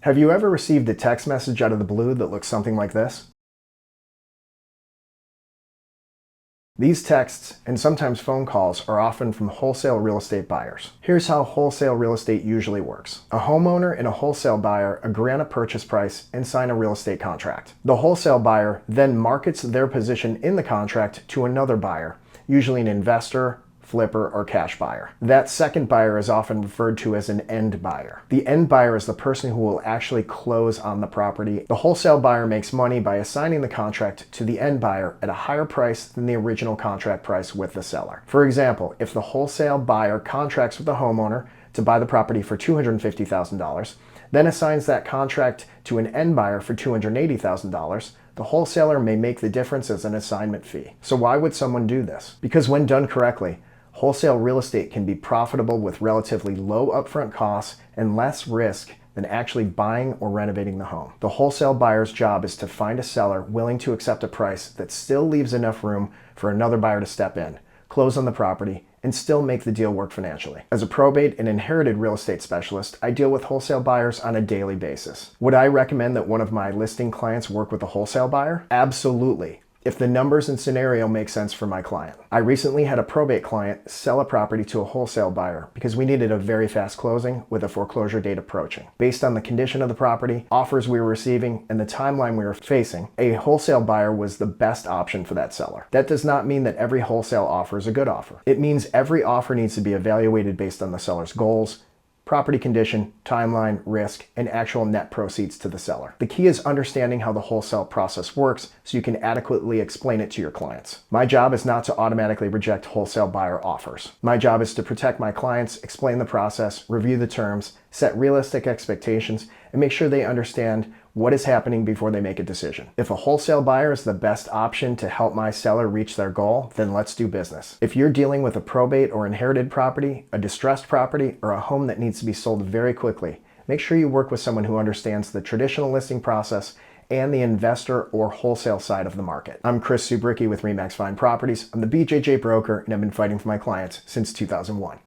Have you ever received a text message out of the blue that looks something like this? These texts, and sometimes phone calls, are often from wholesale real estate buyers. Here's how wholesale real estate usually works. A homeowner and a wholesale buyer agree on a purchase price and sign a real estate contract. The wholesale buyer then markets their position in the contract to another buyer, usually an investor, flipper, or cash buyer. That second buyer is often referred to as an end buyer. The end buyer is the person who will actually close on the property. The wholesale buyer makes money by assigning the contract to the end buyer at a higher price than the original contract price with the seller. For example, if the wholesale buyer contracts with the homeowner to buy the property for $250,000, then assigns that contract to an end buyer for $280,000, the wholesaler may make the difference as an assignment fee. So why would someone do this? Because when done correctly, wholesale real estate can be profitable with relatively low upfront costs and less risk than actually buying or renovating the home. The wholesale buyer's job is to find a seller willing to accept a price that still leaves enough room for another buyer to step in, close on the property, and still make the deal work financially. As a probate and inherited real estate specialist, I deal with wholesale buyers on a daily basis. Would I recommend that one of my listing clients work with a wholesale buyer? Absolutely, if the numbers and scenario make sense for my client. I recently had a probate client sell a property to a wholesale buyer because we needed a very fast closing with a foreclosure date approaching. Based on the condition of the property, offers we were receiving, and the timeline we were facing, a wholesale buyer was the best option for that seller. That does not mean that every wholesale offer is a good offer. It means every offer needs to be evaluated based on the seller's goals, property condition, timeline, risk, and actual net proceeds to the seller. The key is understanding how the wholesale process works so you can adequately explain it to your clients. My job is not to automatically reject wholesale buyer offers. My job is to protect my clients, explain the process, review the terms, set realistic expectations, and make sure they understand what is happening before they make a decision. If a wholesale buyer is the best option to help my seller reach their goal, then let's do business. If you're dealing with a probate or inherited property, a distressed property, or a home that needs to be sold very quickly, make sure you work with someone who understands the traditional listing process and the investor or wholesale side of the market. I'm Chris Zubrycki with RE/MAX Fine Properties. I'm the BJJ broker, and I've been fighting for my clients since 2001.